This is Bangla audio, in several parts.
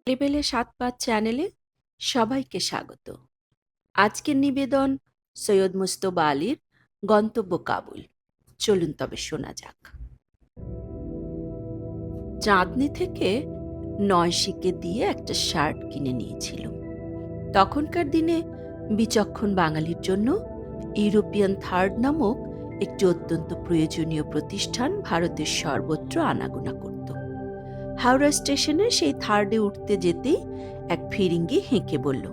লেবেলে ৭-৫ চ্যানেলে সবাইকে স্বাগত। আজকের নিবেদন সৈয়দ মুজতবা আলীর গন্তব্য কাবুল। চলুন তবে শোনা যাক। চাঁদনি থেকে ৯ শিকে দিয়ে একটা শার্ট কিনে নিয়েছিলুম। তখনকার দিনে বিচক্ষণ বাঙালির জন্য ইউরোপিয়ান থার্ড নামক একটি অত্যন্ত প্রয়োজনীয় প্রতিষ্ঠান ভারতের সর্বত্র আনাগোনা করত। হাওড়া স্টেশনে সেই থার্ডে উঠতে যেতেই এক ফিরিঙ্গি হেঁকে বলল,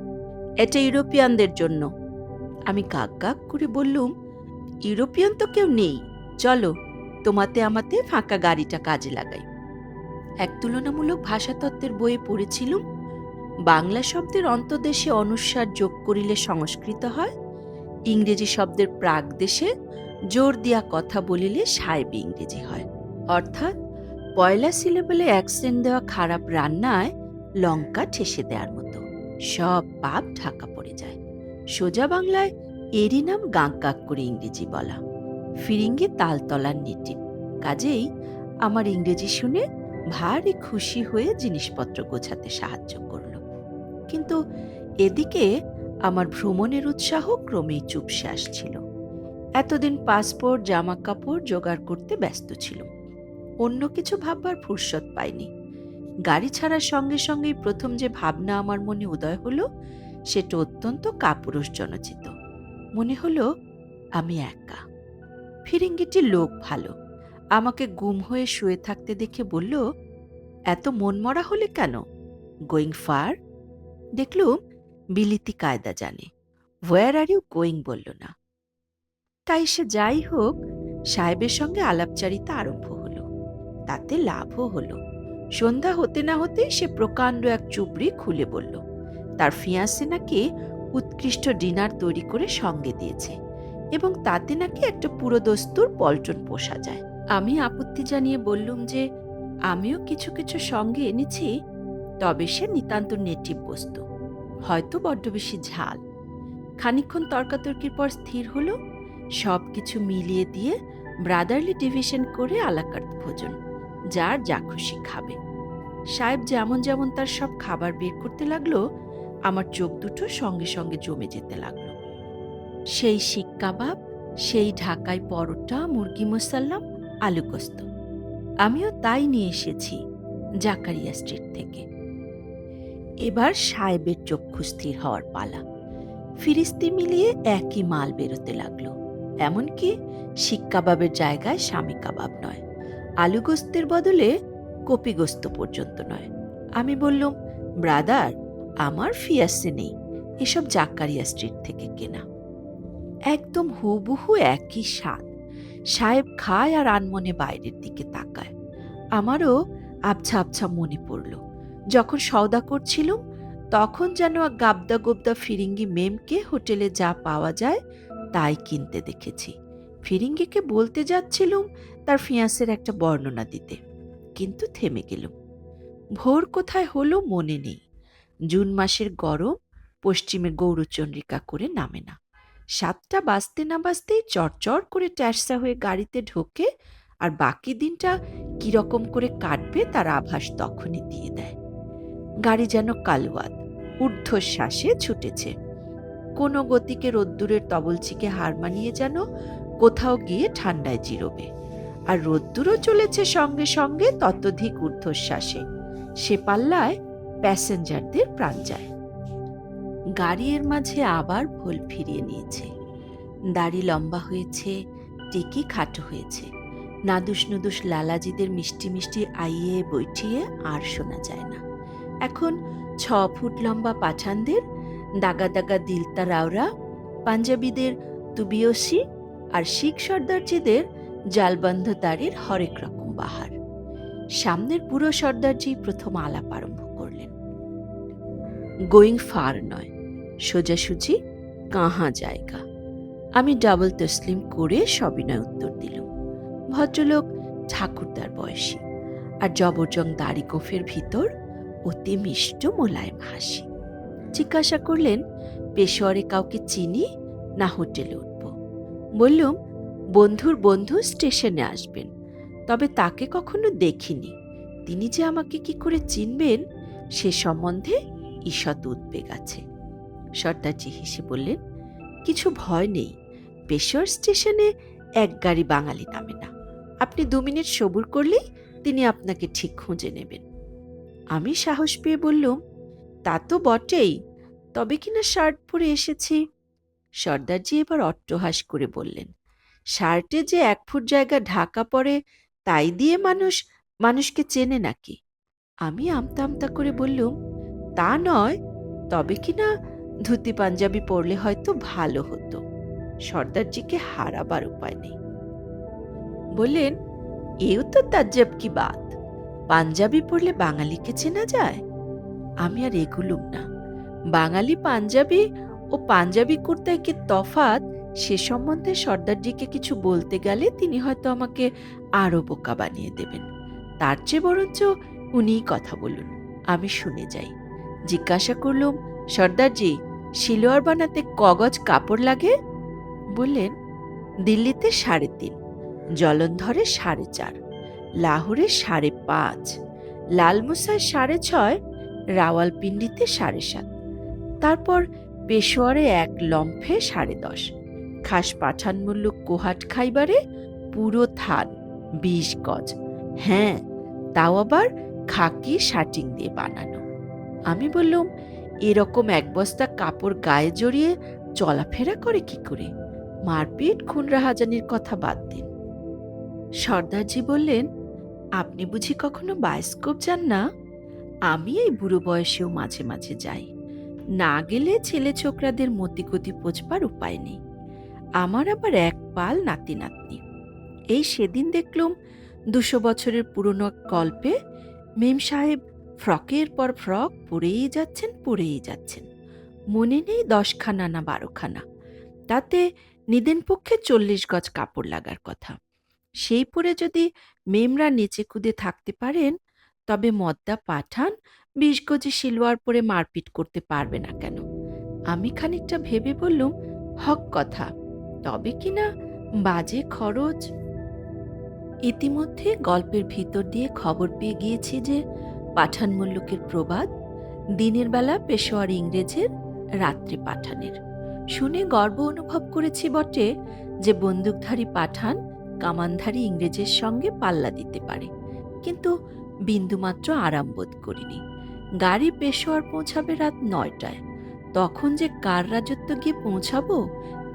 এটা ইউরোপিয়ানদের জন্য। আমি গাক গাক করে বললুম, ইউরোপিয়ান তো কেউ নেই, চলো তোমাতে আমাতে ফাঁকা গাড়িটা কাজে লাগাই। এক তুলনামূলক ভাষাতত্ত্বের বইয়ে পড়েছিলুম, বাংলা শব্দের অন্তদেশে অনুস্বার যোগ করিলে সংস্কৃত হয়, ইংরেজি শব্দের প্রাক দেশে জোর দিয়া কথা বলিলে সাহেবী ইংরেজি হয়। অর্থাৎ পয়লা সিলেবলে অ্যাকসেন্ট দেওয়া খারাপ রান্নায় লঙ্কা ঠেসে দেওয়ার মতো সব পাপ ঢাকা পড়ে যায়। সোজা বাংলায় এরই নাম গাঁক গাঁক করে ইংরেজি বলা। ফিরিঙ্গি তালতলার নেটিভ, কাজেই আমার ইংরেজি শুনে ভারী খুশি হয়ে জিনিসপত্র গোছাতে সাহায্য করল। কিন্তু এদিকে আমার ভ্রমণের উৎসাহ ক্রমেই চুপসে আসছিল। এতদিন পাসপোর্ট জামা কাপড় জোগাড় করতে ব্যস্ত ছিল, অন্য কিছু ভাববার ফুরসত পাইনি। গাড়ি ছাড়ার সঙ্গে সঙ্গেই প্রথম যে ভাবনা আমার মনে উদয় হলো সেটা অত্যন্ত কাপুরুষজনচিত। মনে হলো আমি একা। ফিরিঙ্গিটি লোক ভালো, আমাকে গুম হয়ে শুয়ে থাকতে দেখে বলল, এত মনমরা হলে কেন? Going far? দেখলুম বিলিতি কায়দা জানে। হোয়ার আর ইউ গোয়িং বলল না। তাই সে যাই হোক, সাহেবের সঙ্গে আলাপচারিতা আরম্ভ হলো। তাতে লাভও হলো। সন্ধ্যা হতে না হতেই সে প্রকাণ্ড এক চুবড়ি খুলে বলল, তার ফিয়াঁসে নাকি উৎকৃষ্ট ডিনার তৈরি করে সঙ্গে দিয়েছে এবং তাতে নাকি একটা পুরো দস্তুর পল্টন পোষা যায়। আমি আপত্তি জানিয়ে বললুম যে আমিও কিছু কিছু সঙ্গে এনেছি, তবে সে নিতান্ত নেটিভ বস্তু, হয়তো বড্ড বেশি ঝাল। খানিকক্ষণ তর্কাতর্কির পর স্থির হলো সব কিছু মিলিয়ে দিয়ে ব্রাদারলি ডিভিশন করে আলাকার্ট ভোজন, যার যা খুশি খাবে। সাহেব যেমন যেমন তার সব খাবার বের করতে লাগলো, আমার চোখ দুটো সঙ্গে সঙ্গে জমে যেতে লাগলো। সেই শিক কাবাব, সেই ঢাকাই পরোটা, মুরগি মোসাল্লাম, আলু কোস্ত। আমিও তাই নিয়ে এসেছি জাকারিয়া স্ট্রিট থেকে। এবার সাহেবের চক্ষু স্থির হওয়ার পালা। ফিরিস্তি মিলিয়ে একই মাল বেরোতে লাগলো। এমনকি শিক কাবাবের জায়গায় স্বামী কাবাব নয়, আলু গোস্তের বদলে কপি গোস্ত পর্যন্ত নয়। আমি বললুম, ব্রাদার, আমার ফিয়াসে নেই, এসব জাকারিয়া স্ট্রিট থেকে কেনা। একদম হুবহু একই স্বাদ। সাহেব খায় আর আনমনে বাইরের দিকে তাকায়। আমারও আবছা আবছা মনে পড়ল, যখন সওদা করছিলুম তখন যেন গাবদা গোবদা ফিরিঙ্গি মেমকে হোটেলে যা পাওয়া যায় তাই কিনতে দেখেছি। ফিরিঙ্গিকে বলতে যাচ্ছিলুম তার ফিয়াঁসের একটা বর্ণনা দিতে, কিন্তু থেমে গেলুম। ভোর কোথায় হলো মনে নেই। জুন মাসের গরম পশ্চিমে গৌরচন্দ্রিকা করে নামে না। 7টা বাজতে না বাজতেই চড়চড় করে ট্যাসা হয়ে গাড়িতে ঢোকে, আর বাকি দিনটা কিরকম করে কাটবে তার আভাস তখনই দিয়ে দেয়। গাড়ি যেন কালওয়াত, ঊর্ধ্বশ্বাসে ছুটেছে। কোনো গতিকে রোদ্দুরের তবলচিকে হার মানিয়ে যেন কোথাও গিয়ে ঠান্ডায় জিরোবে। আর রোদ্দুরও চলেছে সঙ্গে সঙ্গে ততোধিক ঊর্ধ্বশ্বাসে। সে পাল্লায় প্যাসেঞ্জারদের প্রাণ যায়। গাড়ি এর মাঝে আবার ভোল ফিরিয়ে নিয়েছে। দাড়ি লম্বা হয়েছে, টিকি খাটো হয়েছে। নাদুস নুদুস লালাজিদের মিষ্টি মিষ্টি আইয়ে বৈঠিয়ে আর শোনা যায় না। এখন 6 ফুট লম্বা পাঠানদের, দাগা দাগা দিলতা রাওরা, পাঞ্জাবিদের তুবিয়সি আর শিখ সর্দারজিদের জালবন্ধ দাড়ির হরেক রকম বাহার। সামনের বুড়ো সর্দারজি প্রথম আলাপ আরম্ভ করলেন। গোয়িং ফার নয়, সোজাসুজি কাহা জায়গা। আমি ডাবল তসলিম করে সবিনয় উত্তর দিলাম। ভদ্রলোক ঠাকুরদার বয়সী, আর জবরজং দাড়ি গোফের ভিতর অতি মিষ্ট মোলায়েম হাসি। জিজ্ঞাসা করলেন, পেশোয়ারে কাউকে চিনি না হোটেলে উঠব? বললুম, বন্ধুর বন্ধু স্টেশনে আসবেন, তবে তাকে কখনো দেখিনি। তিনি যে আমাকে কি করে চিনবেন সে সম্বন্ধে ঈষৎ উদ্বেগ আছে। সর্দারজি হেসে বললেন, কিছু ভয় নেই, পেশোয়ার স্টেশনে এক গাড়ি বাঙালি নামে না। আপনি 2 মিনিট সবুর করলেই তিনি আপনাকে ঠিক খুঁজে নেবেন। আমি সাহস পেয়ে বললুম, তা তো বটেই, তবে কিনা শার্ট পরে এসেছি। সর্দারজি এবার অট্টহাস করে বললেন, শার্টে যে 1 ফুট জায়গা ঢাকা পড়ে তাই দিয়ে মানুষকে চেনে নাকি? আমি আমতা আমতা করে বললুম, তা নয়, তবে কিনা ধুতি পাঞ্জাবি পরলে হয়তো ভালো হতো। সর্দারজিকে হারাবার উপায় নেই। বললেন, এও তো তাজ্জব কি বাত, পাঞ্জাবি পরলে বাঙালিকে চেনা যায়? আমি আর এগুলুম না। বাঙালি পাঞ্জাবি ও পাঞ্জাবি কুর্তায় কি তফাৎ, সে সম্বন্ধে সর্দারজিকে কিছু বলতে গেলে তিনি হয়তো আমাকে আরো বোকা বানিয়ে দেবেন। তার চেয়ে বরঞ্চ উনিই কথা বলুন, আমি শুনে যাই। জিজ্ঞাসা করলুম, সর্দারজি, সিলোয়ার বানাতে কগজ কাপড় লাগে? বললেন, দিল্লিতে 3.5, জলন্ধরে 4.5, লাহোরে 5.5, লালমুসায় 6.5, রাওয়ালপিন্ডিতে 7.5, তারপর পেশোয়ারে 1 লম্ফে 10.5, খাস পাঠান মূল্য কোহাট খাইবারে পুরো থান 20 গজ। হ্যাঁ, তাও আবার খাকি শাটিং দিয়ে বানানো। আমি বললুম, এরকম 1 বস্তা কাপড় গায়ে জড়িয়ে চলাফেরা করে কি করে? মারপিট খুন রাহাজানির কথা বাদ দিন। সর্দারজি বললেন, আপনি বুঝি কখনো বায়োস্কোপ যান না? আমি এই বুড়ো বয়সেও মাঝে মাঝে যাই। না গেলে ছেলে ছোকরাদের মতিগতি পোঁছবার উপায় নেই। আমার আবার 1 পাল নাতি নাতনি। এই সেদিন দেখলুম 200 বছরের পুরনো গল্পে মেম সাহেব ফ্রকের পর ফ্রক পরেই যাচ্ছেন। মনে নেই 10খানা না 12খানা। তাতে নিদেন পক্ষে 40 গজ কাপড় লাগার কথা। সেই পরে যদি মেমরা নেচে কুদে থাকতে পারেন, তবে মদ্দা পাঠান 20 গজে সিলোয়ার পরে মারপিট করতে পারবে না কেন? আমি খানিকটা ভেবে বললুম, হক কথা, তবে কিনা বাজে খরচ। ইতিমধ্যে গল্পের ভিতর দিয়ে খবর পেয়ে গিয়েছি যে পাঠান মল্লুকের প্রবাদ, দিনের বেলা পেশোয়ার ইংরেজের, রাত্রে পাঠানের। শুনে গর্ব অনুভব করেছি বটে যে বন্দুকধারী পাঠান কামানধারী ইংরেজের সঙ্গে পাল্লা দিতে পারে, কিন্তু বিন্দুমাত্র আরাম বোধ করিনি। গাড়ি পেশোয়ার পৌঁছাবে রাত 9টায়। তখন যে কার রাজত্ব গিয়ে পৌঁছাবো,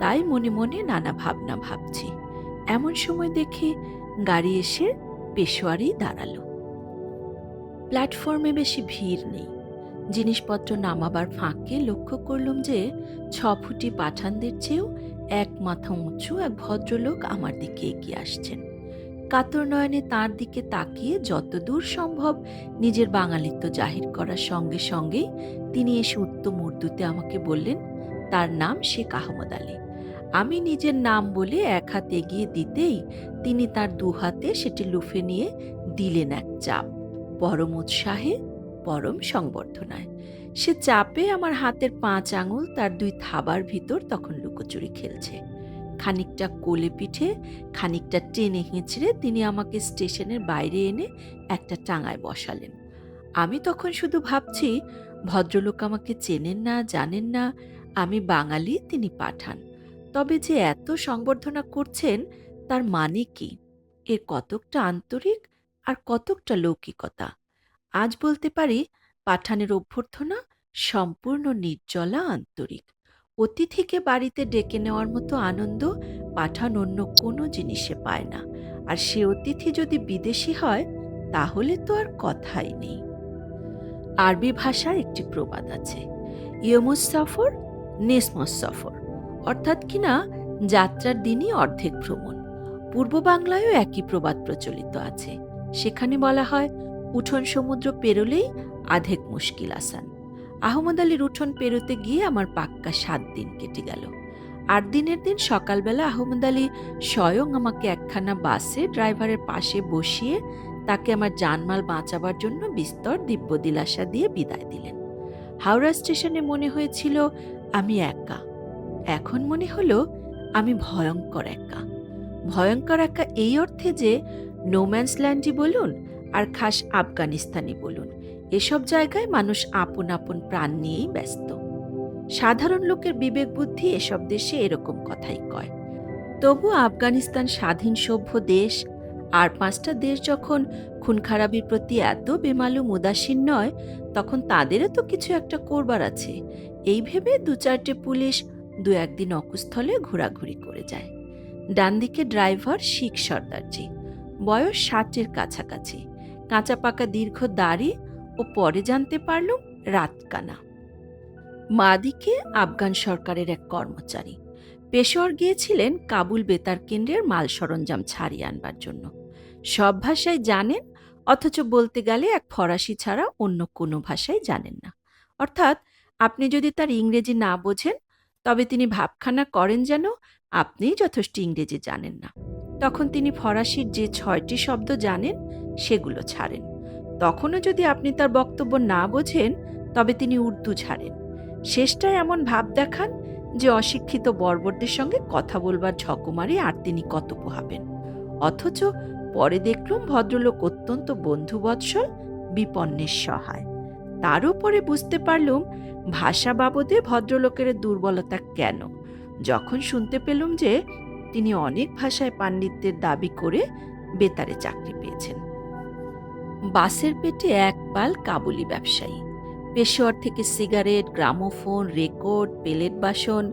তাই মনে মনে নানা ভাবনা ভাবছি। এমন সময় দেখি গাড়ি এসে পেশোয়ারেই দাঁড়ালো। প্ল্যাটফর্মে বেশি ভিড় নেই। জিনিসপত্র নামাবার ফাঁকে লক্ষ্য করলুম যে 6 ফুটি পাঠানদের চেয়েও 1 মাথা উঁচু এক ভদ্রলোক আমার দিকে এগিয়ে আসছেন। কাতর নয়নে তাঁর দিকে তাকিয়ে যতদূর সম্ভব নিজের বাঙালিত্ব জাহির করার সঙ্গে সঙ্গেই তিনি এসে উত্তম উর্দুতে আমাকে বললেন, তার নাম শেখ আহমদ আলী। আমি নিজের নাম বলে 1 হাত এগিয়ে দিতেই তিনি তার 2 হাতে সেটি লুফে নিয়ে দিলেন এক চাপ, পরম উৎসাহে, পরম সংবর্ধনায়। সে চাপে আমার হাতের 5 আঙুল তার 2 থাবার ভিতর তখন লুকোচুরি খেলছে। খানিকটা কোলে পিঠে, খানিকটা টেনে হেঁচড়ে তিনি আমাকে স্টেশনের বাইরে এনে একটা টাঙায় বসালেন। আমি তখন শুধু ভাবছি, ভদ্রলোক আমাকে চেনেন না, জানেন না, আমি বাঙালি, তিনি পাঠান। তবে যে এত সংবর্ধনা করছেন, তার মানে কি? এর কতকটা আন্তরিক আর কতকটা লৌকিকতা। আজ বলতে পারি, পাঠানের অভ্যর্থনা সম্পূর্ণ নির্জলা আন্তরিক। অতিথিকে বাড়িতে ডেকে নেওয়ার মতো আনন্দ পাঠান অন্য কোনো জিনিসে পায় না। আর সে অতিথি যদি বিদেশি হয়, তাহলে তো আর কথাই নেই। আরবি ভাষার একটি প্রবাদ আছে, ইয়মুস সফর নেসমস সফর, অর্থাৎ কিনা যাত্রার দিনই অর্ধেক ভ্রমণ। পূর্ব বাংলায়ও একই প্রবাদ প্রচলিত আছে। সেখানে বলা হয়, উঠোন সমুদ্র পেরোলেই আধেক মুশকিল আসান। আহমদ আলীর উঠোন পেরোতে গিয়ে আমার পাক্কা 7 দিন কেটে গেল। 8 দিনের দিন সকালবেলা আহমদ আলী স্বয়ং আমাকে একখানা বাসে ড্রাইভারের পাশে বসিয়ে তাকে আমার জানমাল বাঁচাবার জন্য বিস্তর দিব্য দিলাসা দিয়ে বিদায় দিলেন। হাওড়া স্টেশনে মনে হয়েছিল আমি একা। এখন মনে হলো আমি ভয়ঙ্কর একা। ভয়ঙ্কর একা এই অর্থে যে নোম্যান্স ল্যান্ডই বলুন আর খাস আফগানিস্তানি বলুন, এসব জায়গায় মানুষ আপন আপন প্রাণ নিয়েই ব্যস্ত। সাধারণ লোকের বিবেক বুদ্ধি এসব দেশে এরকম কথাই কয়। তবু আফগানিস্তান স্বাধীন সভ্য দেশ, আর ৫টা দেশ যখন খুনখারাবির প্রতি এত বেমালুম উদাসীন নয়, তখন তাদেরও তো কিছু একটা করবার আছে। এই ভেবে ২-৪টে পুলিশ ২-১ দিন অকুস্থলে ঘোরাঘুরি করে যায়। ডান দিকে ড্রাইভার শিখ সর্দারজি, বয়স ৬০-এর কাছাকাছি, কাঁচা পাকা দীর্ঘ দাড়ি ও পরে জানতে পারলুম রাতকানা। মাদিকে আফগান সরকারের এক কর্মচারী, পেশোয়ার গিয়েছিলেন কাবুল বেতার কেন্দ্রের মাল সরঞ্জাম ছাড়িয়ে আনবার জন্য। সব ভাষাই জানেন, অথচ বলতে গেলে এক ফরাসি ছাড়া অন্য কোনো ভাষাই জানেন না। অর্থাৎ আপনি যদি তার ইংরেজি না বোঝেন, তবে তিনি ভাবখানা করেন যেন আপনিই যথেষ্ট ইংরেজি জানেন না। তখন তিনি ফরাসির যে ৬টি শব্দ জানেন সেগুলো ছাড়েন। তখনও যদি আপনি তার বক্তব্য না বোঝেন, তবে তিনি উর্দু ছাড়েন। শেষটায় এমন ভাব দেখান যে অশিক্ষিত বর্বরদের সঙ্গে কথা বলবার ঝকমারি আর তিনি কত পোহাবেন। অথচ পরে দেখলুম ভদ্রলোক অত্যন্ত বন্ধুবৎসল, বিপন্নের সহায়। তার উপরে বুঝতে পারলুম ভাষা বাবদে ভদ্রলোকের দুর্বলতা কেন, যখন শুনতে পেলুম যে তিনি অনেক ভাষায় পাণ্ডিত্যের দাবি করে বেতারে চাকরি পেয়েছেন। বাসের পেটে এক পাল কাবুলি ব্যবসায়ী, পেশোয়ার থেকে সিগারেট, গ্রামোফোন, রেকর্ড, পেলেট বাসন,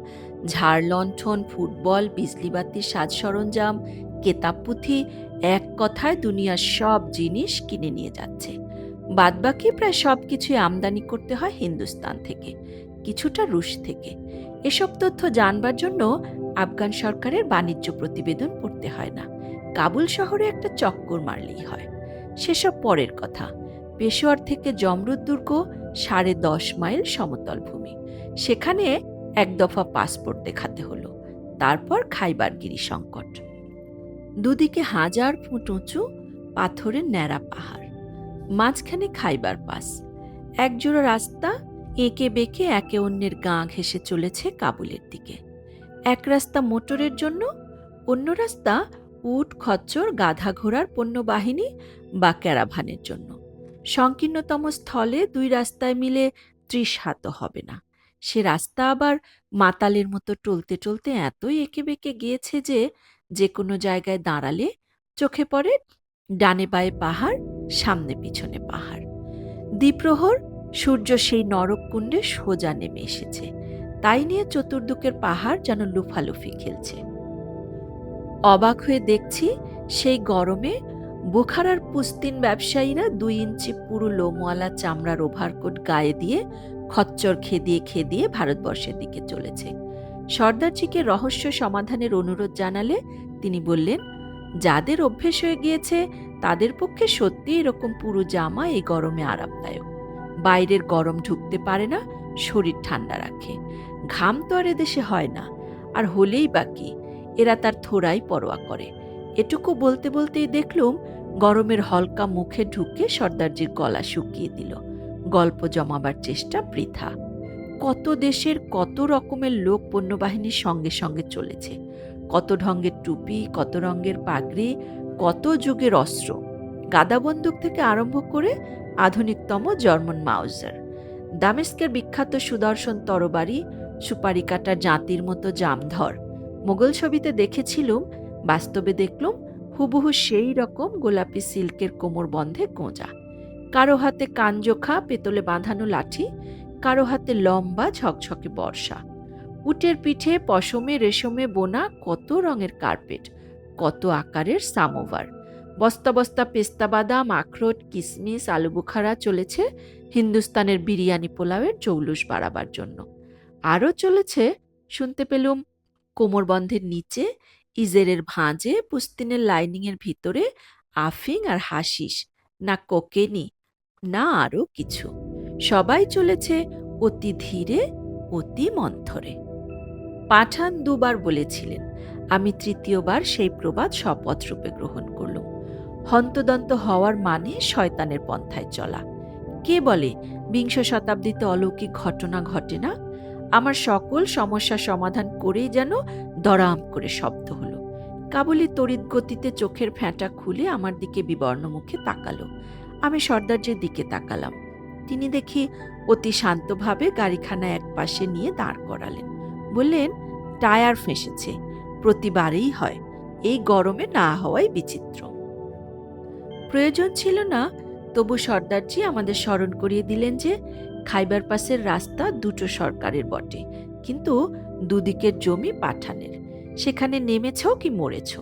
ঝাড় লণ্ঠন, ফুটবল, বিজলিবাতির সাজ সরঞ্জাম, কেতাব পুঁথি, এক কথায় দুনিয়ার সব জিনিস কিনে নিয়ে যাচ্ছে। বাদবাকি প্রায় সব কিছুই আমদানি করতে হয় হিন্দুস্তান থেকে, কিছুটা রুশ থেকে। এসব তথ্য জানবার জন্য আফগান সরকারের বাণিজ্য প্রতিবেদন পড়তে হয় না, কাবুল শহরে একটা চক্কর মারলেই হয়। সেসব পরের কথা। পেশোয়ার থেকে জমরুদ দুর্গ ১০.৫ মাইল সমতল ভূমি, সেখানে এক দফা পাসপোর্ট দেখাতে হলো। তারপর খাইবার গিরিসংকট, দুদিকে ১০০০ ফুট উঁচু পাথরের ন্যাড়া পাহাড়, মাঝখানে খাইবার পাস। একজোড়া রাস্তা এঁকে বেঁকে একে অন্যের গা ঘেঁষে চলেছে কাবুলের দিকে। এক রাস্তা মোটরের জন্য, অন্য রাস্তা উট, খচ্চর, গাধা ঘোড়ার পণ্যবাহিনী বা ক্যারাভানের জন্য। সংকীর্ণতম স্থলে ২ রাস্তায় মিলে ৩০ হাতও হবে না। সে রাস্তা আবার মাতালের মতো টলতে টলতে এতই এঁকে বেঁকে গিয়েছে যে যে কোনো জায়গায় দাঁড়ালে চোখে পড়ে ডানে বায়ে পাহাড়, সামনে পিছনে পাহাড়। দ্বিপ্রহর সূর্য সেই নরককুণ্ডে সোজা নেমে এসেছে, তাই নিয়ে চতুর্দিকের পাহাড় যেন লুফালুফি খেলছে। অবাক হয়ে দেখছি সেই গরমে বুখারার পুস্তিন ব্যবসায়ীরা ২ ইঞ্চি পুরো লোমওয়ালা চামড়ার ওভারকোট গায়ে দিয়ে খচ্চর খেদিয়ে খেদিয়ে ভারতবর্ষের দিকে চলেছে। সর্দারজিকে রহস্য সমাধানের অনুরোধ জানালে তিনি বললেন, যাদের অভ্যেস হয়ে গিয়েছে তাদের পক্ষে সত্যি এরকম পুরো জামা এই গরমে আরামদায়ক। বাইরের গরম ঢুকতে পারে না, শরীর ঠান্ডা রাখে। ঘাম তো আর এদেশে হয় না, আর হলেই বাকি, এরা তার থোড়াই পরোয়া করে। এটুকু বলতে বলতেই দেখলুম গরমের হলকা মুখে ঢুকে সর্দারজির গলা শুকিয়ে দিল। গল্প জমাবার চেষ্টা বৃথা। কত দেশের কত রকমের লোক পণ্যবাহিনীর সঙ্গে সঙ্গে চলেছে, কত ঢঙ্গের টুপি, কত রঙের পাগড়ি, কত যুগের অস্ত্র, গাদা বন্দুক থেকে আরম্ভ করে আধুনিকতম জার্মান মাউজার, দামেস্কের বিখ্যাত সুদর্শন তরবারি, সুপারি কাটার জাঁতির মতো জামধর। মোগল ছবিতে দেখেছিলুম, বাস্তবে দেখলুম হুবহু সেই রকম গোলাপি সিল্কের কোমর বন্ধে গোঁজা। কারো হাতে কানজোখা পেতলে বাঁধানো লাঠি, কারো হাতে লম্বা ঝকঝকে বর্ষা। উটের পিঠে পশমে রেশমে বোনা কত রঙের কার্পেট, কত আকারের সামোভার। বস্তা বস্তা পেস্তা বাদাম, আখরোট, কিসমিস, আলু বুখারা চলেছে হিন্দুস্তানের বিরিয়ানি পোলাওয়ের জৌলুস বাড়াবার জন্য। আরও চলেছে, শুনতে পেলুম, কোমরবন্ধের নিচে ইজেরের ভাঁজে পুস্তিনের লাইনিংয়ের ভিতরে আফিং আর হাসিস, না কোকেনি, না আরও কিছু। সবাই চলেছে অতি ধীরে, অতি মন্থরে। পাঠান ২ বার বলেছিলেন, আমি ৩য় বার সেই প্রবাদ শপথরূপে গ্রহণ করলুম। হন্তদন্ত হওয়ার মানে শয়তানের পন্থায় চলা। কে বলে ২০ শতাব্দীতে অলৌকিক ঘটনা ঘটে না? আমার সকল সমস্যা সমাধান করেই যেন দরাম করে শব্দ হলো। কাবুলি তড়িৎ গতিতে চোখের ফ্যাঁটা খুলে আমার দিকে বিবর্ণ মুখে তাকালো। আমি সর্দারজির দিকে তাকালাম। তিনি দেখি অতি শান্তভাবে গাড়িখানা একপাশে নিয়ে দাঁড় করালেন। বললেন, টায়ার ফেঁসেছে, প্রতিবারেই হয়, এই গরমে না হওয়াই বিচিত্র। প্রয়োজন ছিল না, তবু সর্দারজি আমাদের স্মরণ করিয়ে দিলেন যে খাইবার পাসের রাস্তা দুটো সরকারের বটে, কিন্তু দুদিকের জমি পাঠানের। সেখানে নেমেছ কি মরেছ,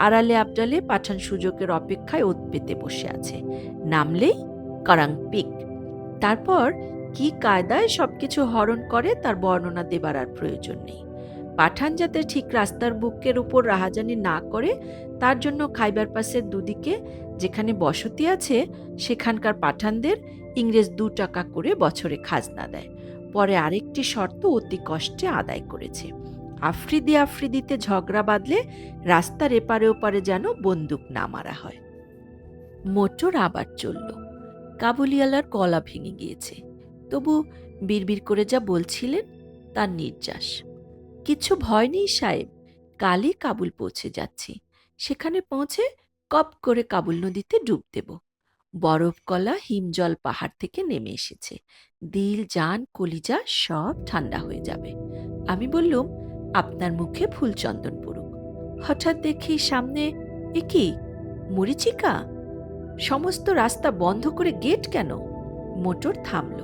আড়ালে আবডালে পাঠান সুযোগের অপেক্ষায় ওত পেতে বসে আছে, নামলেই কারাং পিক। তারপর কি কায়দায় সবকিছু হরণ করে তার বর্ণনা দেবার আর প্রয়োজন নেই। পাঠান যাতে ঠিক রাস্তার বুকের উপর রাহাজানি না করে, তার জন্য খাইবার পাসের দুদিকে যেখানে বসতি আছে সেখানকার পাঠানদের ইংরেজ 2 টাকা করে বছরে খাজনা দেয়। পরে আরেকটি শর্ত অতি কষ্টে আদায় করেছে, আফ্রিদিতে ঝগড়া বাঁধলে রাস্তার এপারে ওপারে যেন বন্দুক না মারা হয়। মোটর আবার চলল। কাবুলিওয়ালার গলা ভেঙে গিয়েছে, তবু বিড়বিড় করে যা বলছিলেন তার নির্যাস। কিচ্ছু ভয় নেই সাহেব, কালই কাবুল পৌঁছে যাচ্ছি। সেখানে পৌঁছে কপ করে কাবুল নদীতে ডুব দেব। বরফ গলা হিমজল পাহাড় থেকে নেমে এসেছে, দিল জান কলিজা সব ঠান্ডা হয়ে যাবে। আমি বললুম, আপনার মুখে ফুলচন্দন পড়ুক। হঠাৎ দেখি সামনে, এ কি মরিচিকা! সমস্ত রাস্তা বন্ধ করে গেট কেন? মোটর থামল,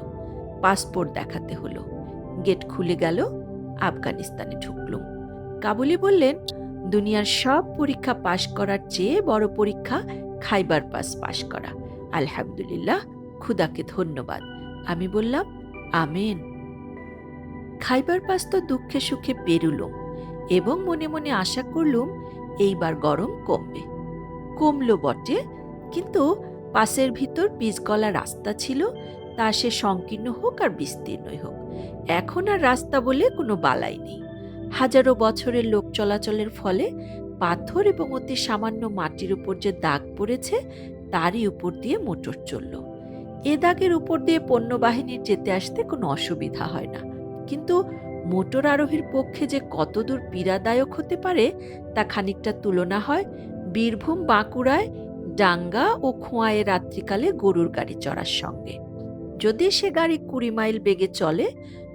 পাসপোর্ট দেখাতে হলো। গেট খুলে গেল, আফগানিস্তানে ঢুকলুম। কাবুলি বললেন, দুনিয়ার সব পরীক্ষা পাশ করার চেয়ে বড় পরীক্ষা খাইবার পাস পাশ করা। আলহামদুলিল্লাহ, খুদাকে ধন্যবাদ। আমি বললাম, আমেন। খাইবার পাস তো দুঃখে সুখে পেরুলুম এবং মনে মনে আশা করলুম এইবার গরম কমবে। কমলো বটে, কিন্তু পাসের ভিতর পিচগলা রাস্তা ছিল, তা সে সংকীর্ণ হোক আর বিস্তীর্ণই হোক, এখন আর রাস্তা বলে কোনো বালাই নেই। হাজারো বছরের লোক চলাচলের ফলে পাথর এবং অতি সামান্য মাটির উপর যে দাগ পড়েছে তারই উপর দিয়ে মোটর চলল। এ দাগের উপর দিয়ে পণ্যবাহিনীর যেতে আসতে কোনো অসুবিধা হয় না, কিন্তু মোটর আরোহীর পক্ষে যে কতদূর পীড়াদায়ক হতে পারে তা খানিকটা তুলনা হয় বীরভূম বাঁকুড়ায় ডাঙ্গা ও খোঁয়ায় রাত্রিকালে গরুর গাড়ি চড়ার সঙ্গে। যদি সে গাড়ি 20 মাইল বেগে চলে,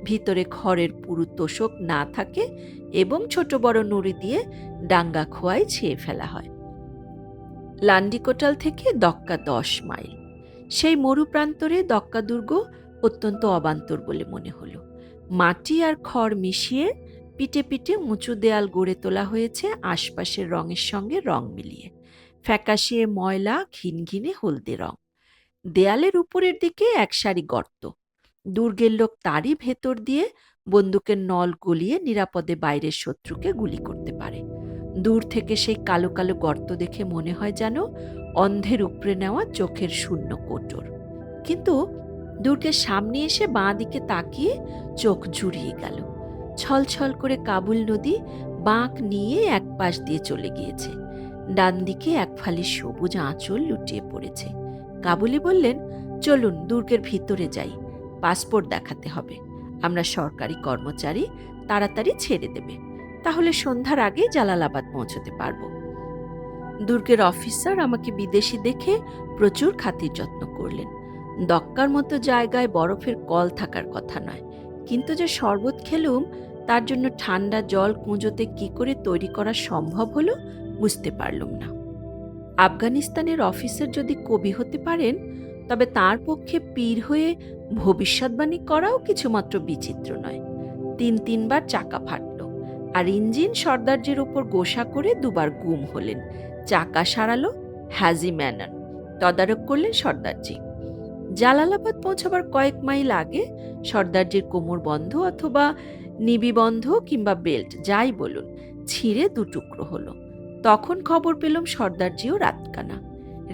ভিতরে খড়ের পুরু তোষক না থাকে এবং ছোট বড় নুড়ি দিয়ে ডাঙ্গা খোয়াই ছেয়ে ফেলা হয়। লান্ডিকোটাল থেকে দক্কা 10 মাইল। সেই মরুপ্রান্তরে দক্কা দুর্গ অত্যন্ত অবান্তর বলে মনে হলো। মাটি আর খড় মিশিয়ে পিটে পিটে উঁচু দেয়াল গড়ে তোলা হয়েছে আশপাশের রঙের সঙ্গে রং মিলিয়ে, ফ্যাকাশে ময়লা ঘিনঘিনে হলদে রং। দেয়ালের উপরের দিকে এক সারি গর্ত। দুর্গের লোক তারই ভেতর দিয়ে বন্দুকের নল গলিয়ে নিরাপদে বাইরের শত্রুকে গুলি করতে পারে। দূর থেকে সেই কালো কালো গর্ত দেখে মনে হয় যেন অন্ধের উপড়ে নেওয়া চোখের শূন্য কোটর। কিন্তু দুর্গের সামনে এসে বাঁ দিকে তাকিয়ে চোখ জুড়িয়ে গেল। ছলছল করে কাবুল নদী বাঁক নিয়ে এক পাশ দিয়ে চলে গিয়েছে। ডান দিকে এক ফালি সবুজ আঁচল লুটিয়ে পড়েছে। কাবুলি বললেন, চলুন দুর্গের ভিতরে যাই, পাসপোর্ট দেখাতে হবে। আমরা সরকারি কর্মচারী, তাড়াতাড়ি ছেড়ে দেবে, তাহলে সন্ধ্যার আগে জালালাবাদ পৌঁছতে পারব। দুর্গের অফিসার আমাকে বিদেশি দেখে প্রচুর খাতির যত্ন করলেন। দক্কার মতো জায়গায় বরফের কল থাকার কথা নয়, কিন্তু যে শরবত খেলুম তার জন্য ঠান্ডা জল কুঁজোতে কি করে তৈরি করা সম্ভব হলো বুঝতে পারলুম না। আফগানিস্তানের অফিসার যদি কবি হতে পারেন, তবে তার পক্ষে পীর হয়ে ভবিষ্যৎবাণী করাও কিছুমাত্র বিচিত্র নয়। 3 বার চাকা ফাটল, আর ইঞ্জিন সর্দারজির উপর গোসা করে 2 বার গুম হলেন। চাকা সারালো হ্যাজি ম্যানন, তদারক করলেন সর্দারজি। জালালাবাদ পৌঁছাবার কয়েক মাইল আগে সর্দারজির কোমর বন্ধ অথবা নিবি বন্ধ কিংবা বেল্ট যাই বলুন ছিঁড়ে 2 টুকরো হলো। তখন খবর পেলাম সর্দারজিও রাতকানা।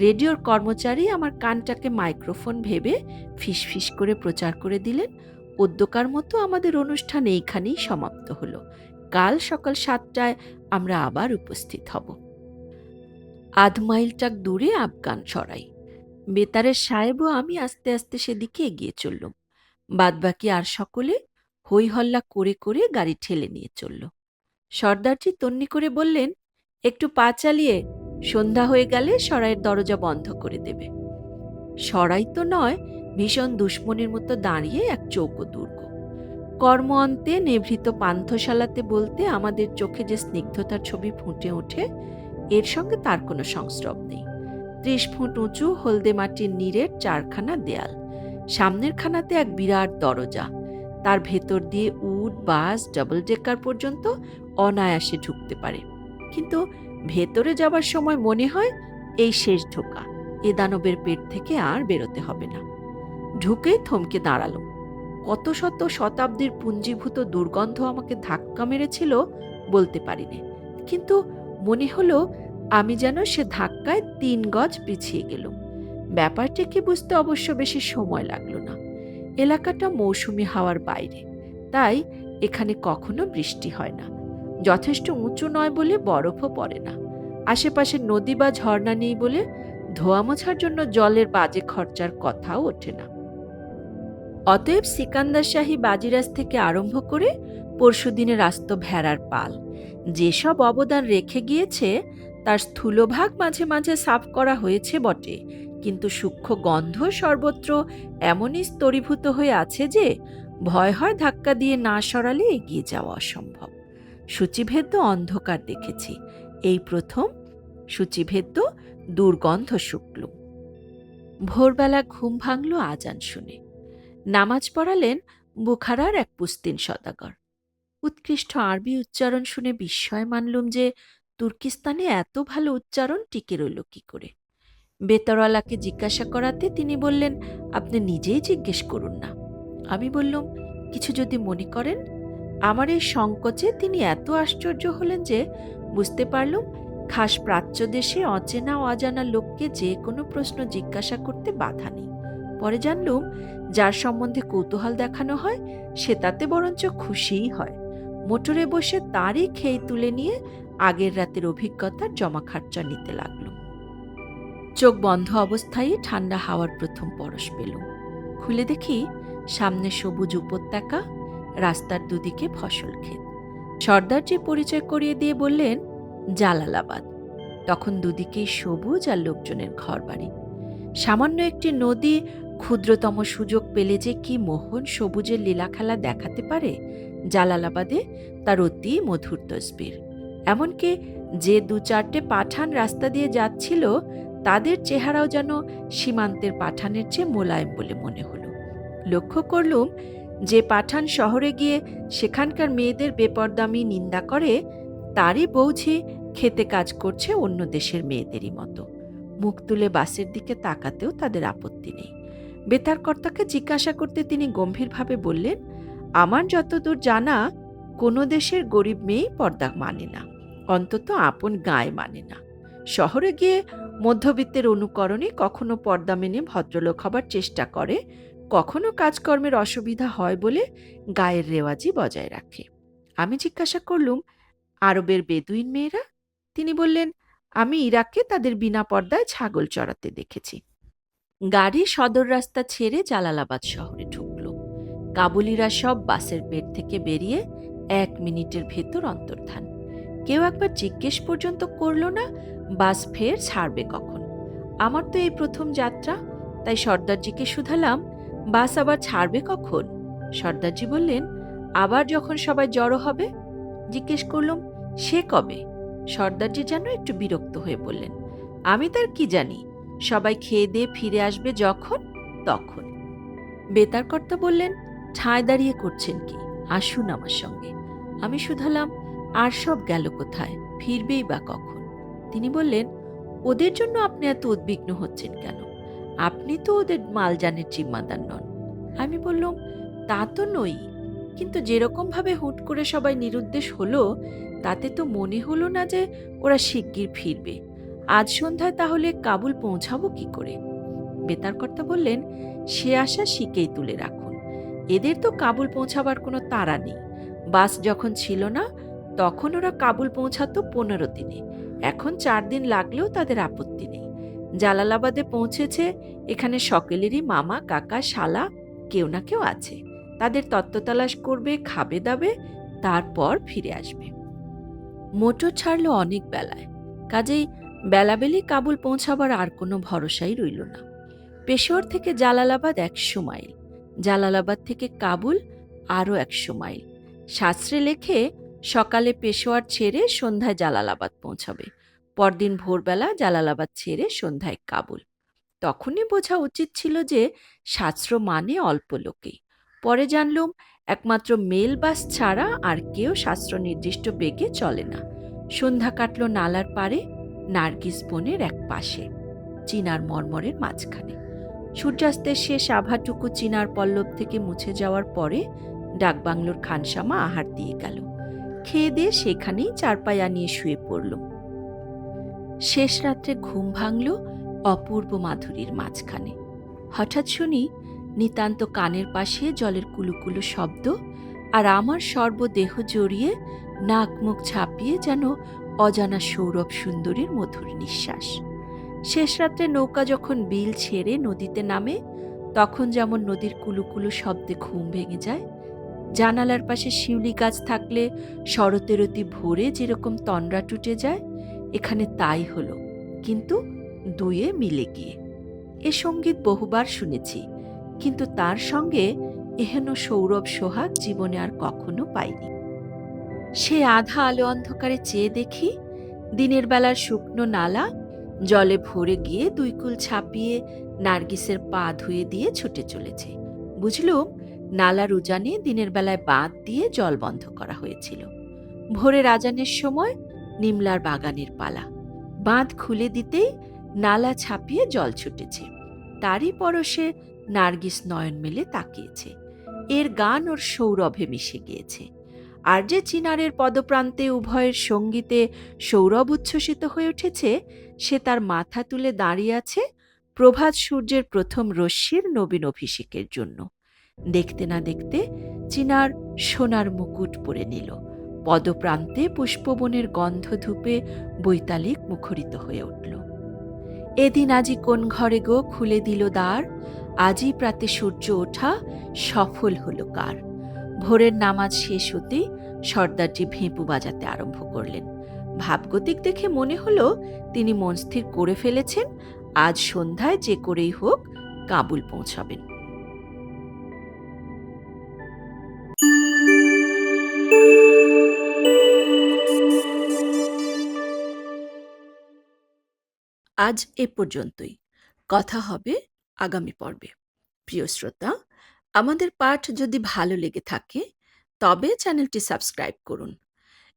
রেডিওর কর্মচারী আমার কানটাকে মাইক্রোফোন ভেবে ফিসফিস করে প্রচার করে দিলেন, উদ্যোকার মতো আমাদের অনুষ্ঠান এইখানেই সমাপ্ত হলো। কাল সকাল 7টায় আমরা আবার উপস্থিত হব। 1/2 মাইলটাক দূরে আফগান সরাই। বেতারের সাহেবও আমি আস্তে আস্তে সেদিকে এগিয়ে চললুম। বাদবাকি আর সকলে হই হল্লা করে করে গাড়ি ঠেলে নিয়ে চলল। সর্দারজি তন্নি করে বললেন, একটু পা চালিয়ে, সন্ধ্যা হয়ে গেলে সরাইয়ের দরজা বন্ধ করে দেবে। সরাই তো নয়, ভীষণ দুশ্মনের মতো দাঁড়িয়ে এক চৌকো দুর্গ। কর্ম অন্তে নিভৃত পান্থশালাতে বলতে আমাদের চোখে যে স্নিগ্ধতার ছবি ফুটে ওঠে, এর সঙ্গে তার কোনো সংস্রব নেই। ৩০ ফুট উঁচু হলদে মাটির নীরের ৪খানা দেয়াল, সামনের খানাতে এক বিরাট দরজা, তার ভেতর দিয়ে উট, বাস, ডাবল ডেকার পর্যন্ত অনায়াসে ঢুকতে পারে। কিন্তু ভেতরে যাবার সময় মনে হয় এই শেষ ঢোকা, এ দানবের পেট থেকে আর বেরোতে হবে না। ঢুকেই থমকে দাঁড়ালো। কত শত শতাব্দীর পুঞ্জীভূত দুর্গন্ধ আমাকে ধাক্কা মেরেছিল বলতে পারিনি, কিন্তু মনে হলো আমি যেন সে ধাক্কায় ৩ গজ পিছিয়ে গেলুম। ব্যাপারটিকে বুঝতে অবশ্য বেশি সময় লাগলো না। এলাকাটা মৌসুমি হাওয়ার বাইরে, তাই এখানে কখনো বৃষ্টি হয় না। যথেষ্ট উঁচু নয় বলে বরফও পড়ে না। আশেপাশে নদী বা ঝর্ণা নেই বলে ধোয়া মোছার জন্য জলের বাজে খরচার কথাও ওঠে না। অতএব সিকান্দার শাহী বাজিরাজ থেকে আরম্ভ করে পরশুদিনের আস্ত ভেড়ার পাল যেসব অবদান রেখে গিয়েছে, তার স্থূলভাগ মাঝে মাঝে সাফ করা হয়েছে বটে, কিন্তু সূক্ষ্ম গন্ধ সর্বত্র এমনই স্তরীভূত হয়ে আছে যে ভয় হয় ধাক্কা দিয়ে না সরালে এগিয়ে যাওয়া অসম্ভব। সূচিভেদ্য অন্ধকার দেখেছি, এই প্রথম সূচিভেদ্য দুর্গন্ধ শুকলুম। ভোরবেলা ঘুম ভাঙল আজান শুনে। নামাজ পড়ালেন বুখারার এক পুস্তিন সদাগর। উৎকৃষ্ট আরবি উচ্চারণ শুনে বিস্ময় মানলুম যে তুর্কিস্তানে এত ভালো উচ্চারণ টিকে রইল কি করে। বেতরওয়ালাকে জিজ্ঞাসা করাতে তিনি বললেন, আপনি নিজেই জিজ্ঞেস করুন না। আমি বললুম, কিছু যদি মনে করেন। আমার এই সংকোচে তিনি এত আশ্চর্য হলেন যে বুঝতে পারলুম খাস প্রাচ্য দেশে অচেনা অজানা লোককে যে কোনো প্রশ্ন জিজ্ঞাসা করতে বাধা নেই। পরে জানলুম যার সম্বন্ধে কৌতূহল দেখানো হয় সে তাতে বরঞ্চ খুশিই হয়। মোটরে বসে তারই খেই তুলে নিয়ে আগের রাতের অভিজ্ঞতার জমা খার্চা নিতে লাগলুম। চোখ বন্ধ অবস্থায় ঠান্ডা হাওয়ার প্রথম পরশ পেলুম। খুলে দেখি সামনে সবুজ উপত্যকা, রাস্তার দুদিকে ফসল ক্ষেত। সর্দারজি পরিচয় করিয়ে দিয়ে বললেন, জালালাবাদ। তখন দুদিকেই সবুজ আর লোকজনের ঘরবাড়ি। সামান্য একটি নদী ক্ষুদ্রতম সুযোগ পেলে যে কি মোহন সবুজের লীলাখেলা দেখাতে পারে, জালালাবাদে তার অতি মধুর তসবির। এমনকি যে ২-৪টে পাঠান রাস্তা দিয়ে যাচ্ছিল তাদের চেহারাও যেন সীমান্তের পাঠানের চেয়ে মোলায়েম বলে মনে হলো। লক্ষ্য করলুম যে পাঠান শহরে গিয়ে সেখানকার মেয়েদের বেপরদামি নিন্দা করে, তারই বৌঝি খেতে কাজ করছে অন্য দেশের মেয়েদেরই মতো। মুখ তুলে বাসের দিকে তাকাতেও তাদের আপত্তি নেই। বেতার কর্তাকে জিজ্ঞাসা করতে তিনি গম্ভীরভাবে বললেন, আমার যতদূর জানা কোনো দেশের গরিব মেয়েই পর্দা মানে না, অন্তত আপন গায়ে মানে না। শহরে গিয়ে মধ্যবিত্তের অনুকরণে কখনো পর্দা মেনে ভদ্রলোক হবার চেষ্টা করে, কখনো কাজকর্মের অসুবিধা হয় বলে গায়ের রেওয়াজি বজায় রাখে। আমি জিজ্ঞাসা করলুম, আরবের বেদুইন মেয়েরা? তিনি বললেন, আমি ইরাকে তাদের বিনা পর্দায় ছাগল চড়াতে দেখেছি। গাড়ি সদর রাস্তা ছেড়ে জালালাবাদ শহরে ঢুকল। কাবুলিরা সব বাসের পেট থেকে বেরিয়ে ১ মিনিটের ভেতর অন্তর্ধান। কেউ একবার জিজ্ঞেস পর্যন্ত করল না বাস ফের ছাড়বে কখন। আমার তো এই প্রথম যাত্রা, তাই সর্দারজিকে শুধালাম, বাস আবার ছাড়বে কখন? সর্দারজি বললেন, আবার যখন সবাই জড়ো হবে। জিজ্ঞেস করলাম, সে কবে? সর্দারজি যেন একটু বিরক্ত হয়ে বললেন, আমি তার কি জানি, সবাই খেয়ে দিয়ে ফিরে আসবে যখন তখন। বেতার কর্তা বললেন, ঠায় দাঁড়িয়ে করছেন কি, আসুন আমার সঙ্গে। আমি শুধালাম, আর সব গেল কোথায়, ফিরবেই বা কখন? তিনি বললেন, ওদের জন্য আপনি এত উদ্বিগ্ন হচ্ছেন কেন? আপনি তো ওদের মালজানের জিম্মাদার নন। আমি বললাম, তা তো নই, কিন্তু যেরকম ভাবে হুট করে সবাই নিরুদ্দেশ হলো, তাতে তো মনে হলো না যে ওরা শিগগির ফিরবে। আজ সন্ধ্যায় তাহলে কাবুল পৌঁছাবো কি করে? বেতার কর্তা বললেন, সে আশা শিকেই তুলে রাখুন। এদের তো কাবুল পৌঁছাবার কোনো তাড়া নেই। বাস যখন ছিল না তখন ওরা কাবুল পৌঁছাতো ১৫ দিনে, এখন ৪ দিন লাগলেও তাদের আপত্তি নেই। জালালাবাদে পৌঁছেছে, এখানে সকলেরই মামা, কাকা, শালা কেউ না কেউ আছে। তাদের তত্ত্বতালাশ করবে, খাবে দাবে, তারপর ফিরে আসবে। মোটর ছাড়লো অনেক বেলায়, কাজেই বেলাবেলি কাবুল পৌঁছাবার আর কোনো ভরসাই রইল না। পেশোয়ার থেকে জালালাবাদ ১০০ মাইল, জালালাবাদ থেকে কাবুল আরও ১০০ মাইল। শাস্ত্রে লেখে সকালে পেশোয়ার ছেড়ে সন্ধ্যায় জালালাবাদ পৌঁছাবে, পরদিন ভোরবেলা জালালাবাদ ছেড়ে সন্ধ্যায় কাবুল। তখনই বোঝা উচিত ছিল যে শাস্ত্র মানে অল্প লোকেই। পরে জানলুম একমাত্র মেল বাস ছাড়া আর কেউ শাস্ত্র নির্দিষ্ট বেগে চলে না। সন্ধ্যা কাটল নালার পারে, নার্গিস বনের এক পাশে, চিনার মর্মরের মাঝখানে। সূর্যাস্তের শেষ আভাটুকু চিনার পল্লব থেকে মুছে যাওয়ার পরে ডাকবাংলোর খানসামা আহার দিয়ে গেল। খেয়ে দিয়ে সেখানেই চারপায়া নিয়ে শুয়ে পড়লুম। শেষ রাত্রে ঘুম ভাঙল অপূর্ব মাধুরীর মাঝখানে। হঠাৎ শুনি নিতান্ত কানের পাশে জলের কুলুকুলু শব্দ, আর আমার সর্বদেহ জড়িয়ে নাক মুখ ছাপিয়ে যেন অজানা সৌরভ সুন্দরীর মধুর নিঃশ্বাস। শেষ রাত্রে নৌকা যখন বিল ছেড়ে নদীতে নামে, তখন যেমন নদীর কুলুকুলু শব্দে ঘুম ভেঙে যায়। জানালার পাশে শিউলি গাছ থাকলে শরতের অতি ভোরে যেরকম তন্দ্রা টুটে যায়, এখানে তাই হলো, কিন্তু দুয়ে মিলে গিয়ে। এ সঙ্গীত বহুবার শুনেছি, কিন্তু তার সঙ্গে এহেন সৌরভ সোহাগ জীবনে আর কখনো পাইনি। সে আধা আলো অন্ধকারে চেয়ে দেখি দিনের বেলার শুকনো নালা জলে ভরে গিয়ে দুই কুল ছাপিয়ে নার্গিসের পা ধুয়ে দিয়ে ছুটে চলেছে। বুঝলুম নালার উজানে দিনের বেলায় বাঁধ দিয়ে জল বন্ধ করা হয়েছিল। ভোরের আজানের সময় নিমলার বাগানের পালা। বাঁধ খুলে দিতেই নালা ছাপিয়ে জল ছুটেছে। তারই পরশে নার্গিস নয়ন মেলে তাকিয়েছে। এর গান ওর সৌরভে মিশে গিয়েছে। আর যে চিনারের পদপ্রান্তে উভয়ের সঙ্গীতে সৌরভ উচ্ছ্বসিত হয়ে উঠেছে, সে তার মাথা তুলে দাঁড়িয়ে আছে প্রভাত সূর্যের প্রথম রশ্মির নবীন অভিষেকের জন্য। দেখতে না দেখতে চিনার সোনার মুকুট পরে নিল। পদপ্রান্তে পুষ্পবনের গন্ধ ধূপে বৈতালিক মুখরিত হয়ে উঠল। এদিন আজি কোন ঘরে গো খুলে দিল দ্বার, আজই প্রাতে সূর্য ওঠা সফল হলো কার। ভোরের নামাজ শেষ হতেই সর্দারজি ভেঁপু বাজাতে আরম্ভ করলেন। ভাবগতিক দেখে মনে হলো তিনি মন স্থির করে ফেলেছেন আজ সন্ধ্যায় যে করেই হোক কাবুল পৌঁছাবেন। আজ এ পর্যন্তই। কথা হবে আগামী পর্বে। প্রিয় শ্রোতা, আমাদের পাঠ যদি ভালো লেগে থাকে তবে চ্যানেলটি সাবস্ক্রাইব করুন।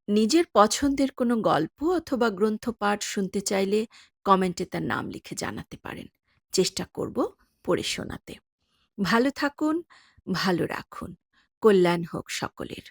নিজের পছন্দের কোনো গল্প অথবা গ্রন্থ পাঠ শুনতে চাইলে কমেন্টে তার নাম লিখে জানাতে পারেন। চেষ্টা করব পড়ে শোনাতে। ভালো থাকুন, ভালো রাখুন। কল্যাণ হোক সকলের।